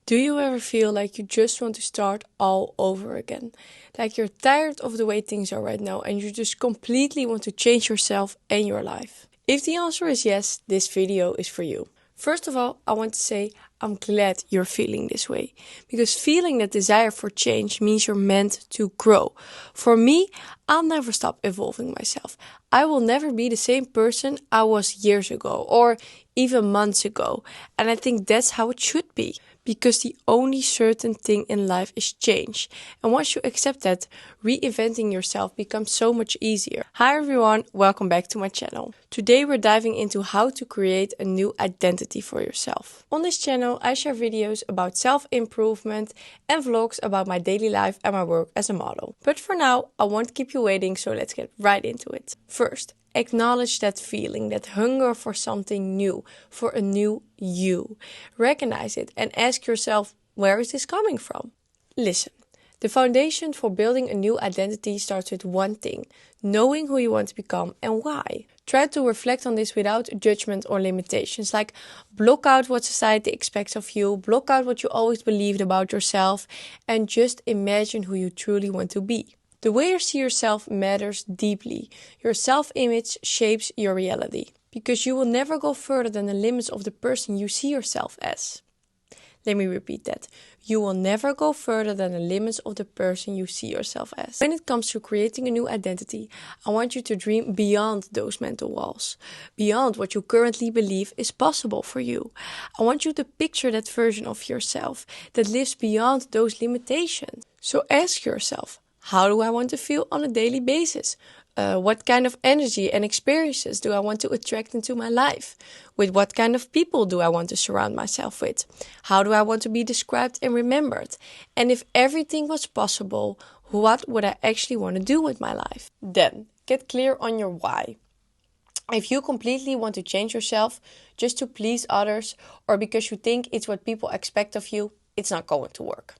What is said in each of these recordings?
Do you ever feel like you just want to start all over again? Like you're tired of the way things are right now and you just completely want to change yourself and your life? If the answer is yes, this video is for you. First of all, I want to say I'm glad you're feeling this way, because feeling that desire for change means you're meant to grow. For me, I'll never stop evolving myself. I will never be the same person I was years ago or even months ago. And I think that's how it should be, because the only certain thing in life is change. And once you accept that, reinventing yourself becomes so much easier. Hi everyone, welcome back to my channel. Today we're diving into how to create a new identity for yourself. On this channel I share videos about self-improvement and vlogs about my daily life and my work as a model. But for now, I won't keep you waiting, so let's get right into it. First, acknowledge that feeling, that hunger for something new, for a new you. Recognize it and ask yourself, where is this coming from? Listen, the foundation for building a new identity starts with one thing: knowing who you want to become and why. Try to reflect on this without judgment or limitations, like block out what society expects of you, block out what you always believed about yourself, and just imagine who you truly want to be. The way you see yourself matters deeply. Your self-image shapes your reality, because you will never go further than the limits of the person you see yourself as. Let me repeat that. You will never go further than the limits of the person you see yourself as. When it comes to creating a new identity, I want you to dream beyond those mental walls, beyond what you currently believe is possible for you. I want you to picture that version of yourself that lives beyond those limitations. So ask yourself, how do I want to feel on a daily basis? What kind of energy and experiences do I want to attract into my life? With what kind of people do I want to surround myself with? How do I want to be described and remembered? And if everything was possible, what would I actually want to do with my life? Then, get clear on your why. If you completely want to change yourself just to please others, or because you think it's what people expect of you, it's not going to work.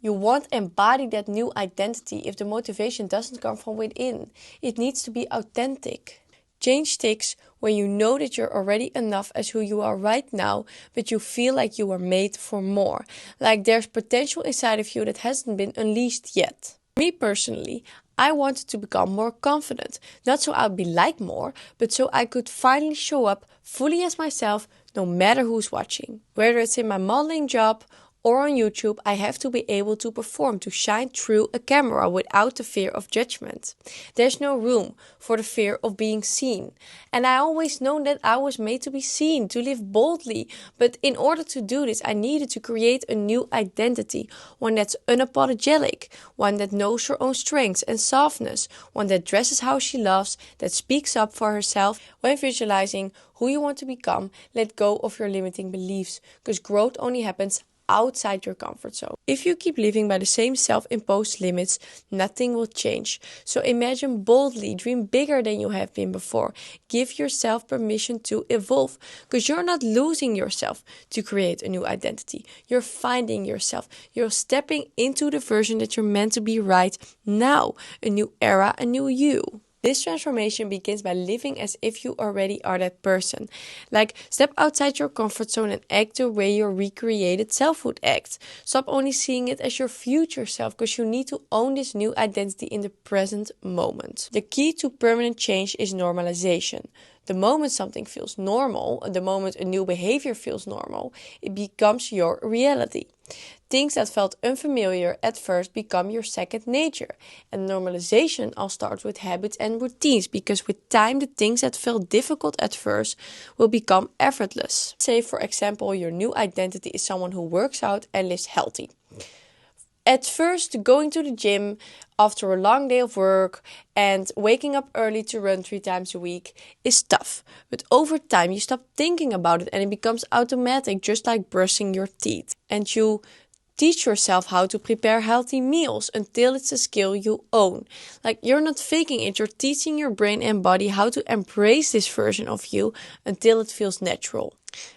You won't embody that new identity if the motivation doesn't come from within. It needs to be authentic. Change sticks when you know that you're already enough as who you are right now, but you feel like you are made for more. Like there's potential inside of you that hasn't been unleashed yet. Me personally, I wanted to become more confident. Not so I'd be liked more, but so I could finally show up fully as myself, no matter who's watching. Whether it's in my modeling job or on YouTube, I have to be able to perform, to shine through a camera without the fear of judgment. There's no room for the fear of being seen. And I always known that I was made to be seen, to live boldly. But in order to do this, I needed to create a new identity. One that's unapologetic, one that knows her own strengths and softness, one that dresses how she loves, that speaks up for herself. When visualizing who you want to become, let go of your limiting beliefs, because growth only happens outside your comfort zone. If you keep living by the same self-imposed limits, nothing will change. So imagine boldly, dream bigger than you have been before. Give yourself permission to evolve, because you're not losing yourself to create a new identity. You're finding yourself. You're stepping into the version that you're meant to be right now. A new era, a new you. This transformation begins by living as if you already are that person. Like, step outside your comfort zone and act the way your recreated self would act. Stop only seeing it as your future self, because you need to own this new identity in the present moment. The key to permanent change is normalization. The moment something feels normal, the moment a new behavior feels normal, it becomes your reality. Things that felt unfamiliar at first become your second nature. And normalization all starts with habits and routines, because with time the things that felt difficult at first will become effortless. Say for example your new identity is someone who works out and lives healthy. At first, going to the gym after a long day of work and waking up early to run 3 times a week is tough. But over time you stop thinking about it and it becomes automatic, just like brushing your teeth. And you teach yourself how to prepare healthy meals until it's a skill you own. Like, you're not faking it, you're teaching your brain and body how to embrace this version of you until it feels natural.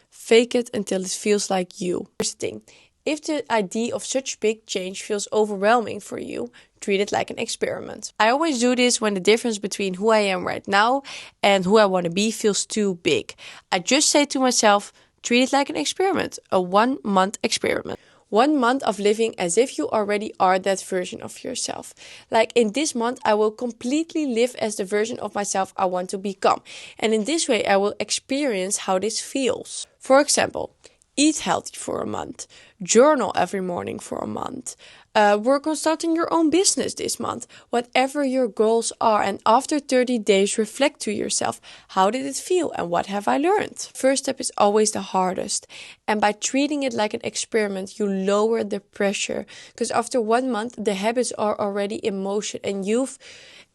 Fake it until it feels like you. Here's the thing. If the idea of such big change feels overwhelming for you, treat it like an experiment. I always do this when the difference between who I am right now and who I want to be feels too big. I just say to myself, treat it like an experiment, a 1-month experiment. 1 month of living as if you already are that version of yourself. Like in this month, I will completely live as the version of myself I want to become. And in this way, I will experience how this feels. For example, eat healthy for a month, journal every morning for a month, work on starting your own business this month, whatever your goals are. And after 30 days, reflect to yourself, how did it feel and what have I learned? First step is always the hardest. And by treating it like an experiment, you lower the pressure. Because after 1 month, the habits are already in motion and you've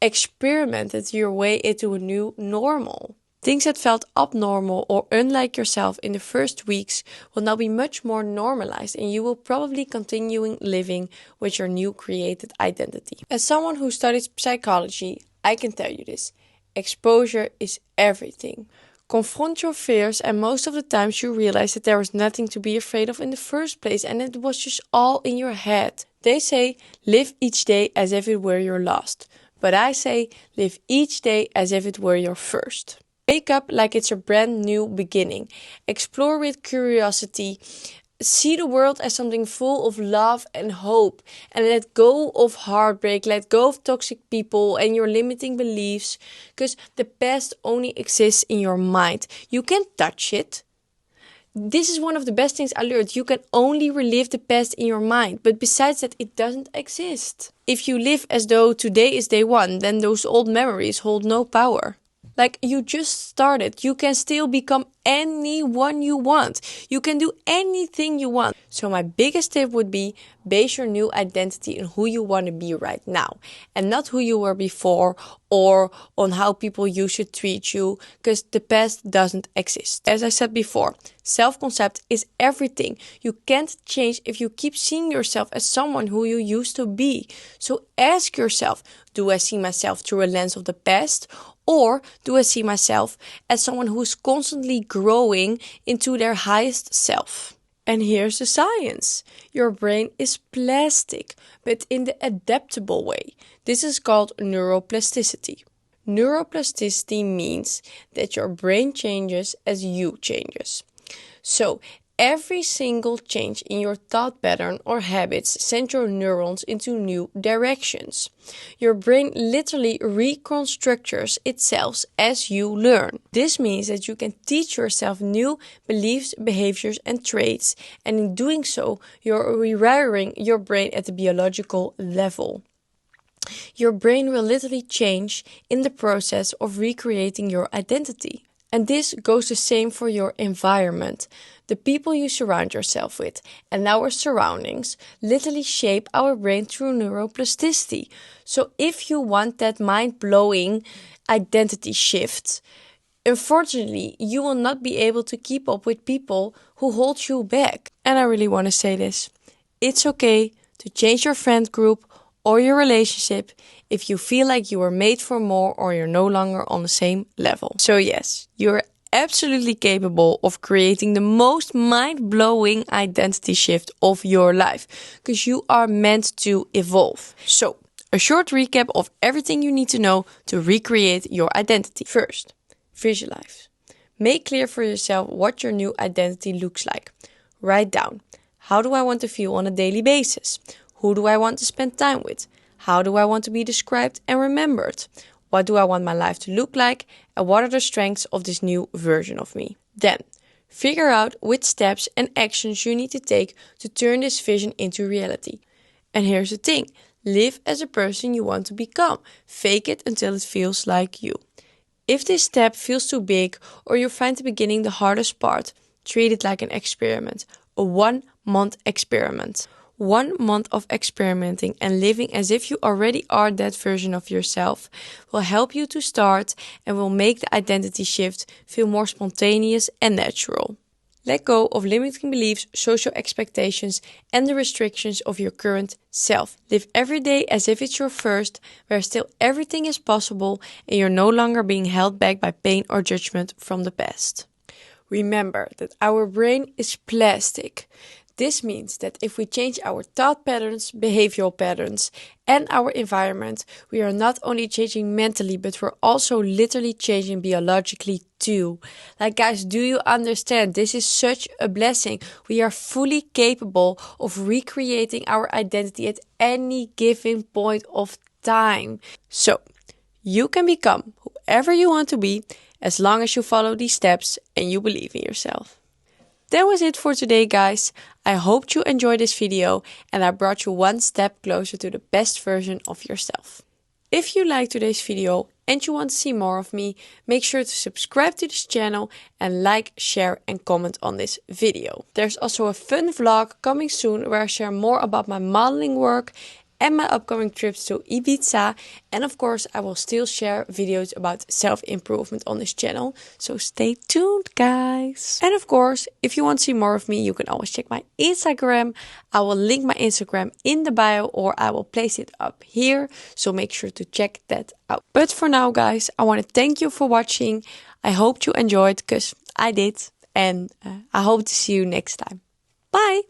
experimented your way into a new normal. Things that felt abnormal or unlike yourself in the first weeks will now be much more normalized, and you will probably continue living with your new created identity. As someone who studies psychology, I can tell you this. Exposure is everything. Confront your fears, and most of the times you realize that there was nothing to be afraid of in the first place, and it was just all in your head. They say, live each day as if it were your last. But I say, live each day as if it were your first. Wake up like it's a brand new beginning. Explore with curiosity. See the world as something full of love and hope. And let go of heartbreak. Let go of toxic people and your limiting beliefs. Because the past only exists in your mind. You can't touch it. This is one of the best things I learned. You can only relive the past in your mind. But besides that, it doesn't exist. If you live as though today is day one, then those old memories hold no power. Like, you just started. You can still become anyone you want. You can do anything you want. So my biggest tip would be, base your new identity on who you want to be right now. And not who you were before or on how people used to treat you. Because the past doesn't exist. As I said before, self-concept is everything. You can't change if you keep seeing yourself as someone who you used to be. So ask yourself, do I see myself through a lens of the past? Or do I see myself as someone who is constantly growing into their highest self? And here's the science. Your brain is plastic, but in the adaptable way. This is called neuroplasticity. Neuroplasticity means that your brain changes as you changes. So every single change in your thought pattern or habits sends your neurons into new directions. Your brain literally reconstructs itself as you learn. This means that you can teach yourself new beliefs, behaviors, and traits, and in doing so, you're rewiring your brain at the biological level. Your brain will literally change in the process of recreating your identity. And this goes the same for your environment. The people you surround yourself with and our surroundings literally shape our brain through neuroplasticity. So if you want that mind-blowing identity shift, unfortunately, you will not be able to keep up with people who hold you back. And I really want to say this. It's okay to change your friend group or your relationship if you feel like you were made for more or you're no longer on the same level. So yes, you're absolutely capable of creating the most mind-blowing identity shift of your life because you are meant to evolve. So, a short recap of everything you need to know to recreate your identity. First, visualize. Make clear for yourself what your new identity looks like. Write down, how do I want to feel on a daily basis? Who do I want to spend time with? How do I want to be described and remembered? What do I want my life to look like? And what are the strengths of this new version of me? Then, figure out which steps and actions you need to take to turn this vision into reality. And here's the thing. Live as a person you want to become. Fake it until it feels like you. If this step feels too big or you find the beginning the hardest part, treat it like an experiment. A 1-month experiment. 1 month of experimenting and living as if you already are that version of yourself will help you to start and will make the identity shift feel more spontaneous and natural. Let go of limiting beliefs, social expectations, and the restrictions of your current self. Live every day as if it's your first, where still everything is possible and you're no longer being held back by pain or judgment from the past. Remember that our brain is plastic. This means that if we change our thought patterns, behavioral patterns, and our environment, we are not only changing mentally, but we're also literally changing biologically too. Like, guys, do you understand? This is such a blessing. We are fully capable of recreating our identity at any given point of time. So, you can become whoever you want to be as long as you follow these steps and you believe in yourself. That was it for today, guys. I hope you enjoyed this video and I brought you one step closer to the best version of yourself. If you liked today's video and you want to see more of me, make sure to subscribe to this channel and like, share and comment on this video. There's also a fun vlog coming soon where I share more about my modeling work and my upcoming trips to Ibiza. And of course, I will still share videos about self-improvement on this channel. So stay tuned, guys. And of course, if you want to see more of me, you can always check my Instagram. I will link my Instagram in the bio or I will place it up here. So make sure to check that out. But for now, guys, I want to thank you for watching. I hope you enjoyed because I did. And I hope to see you next time. Bye!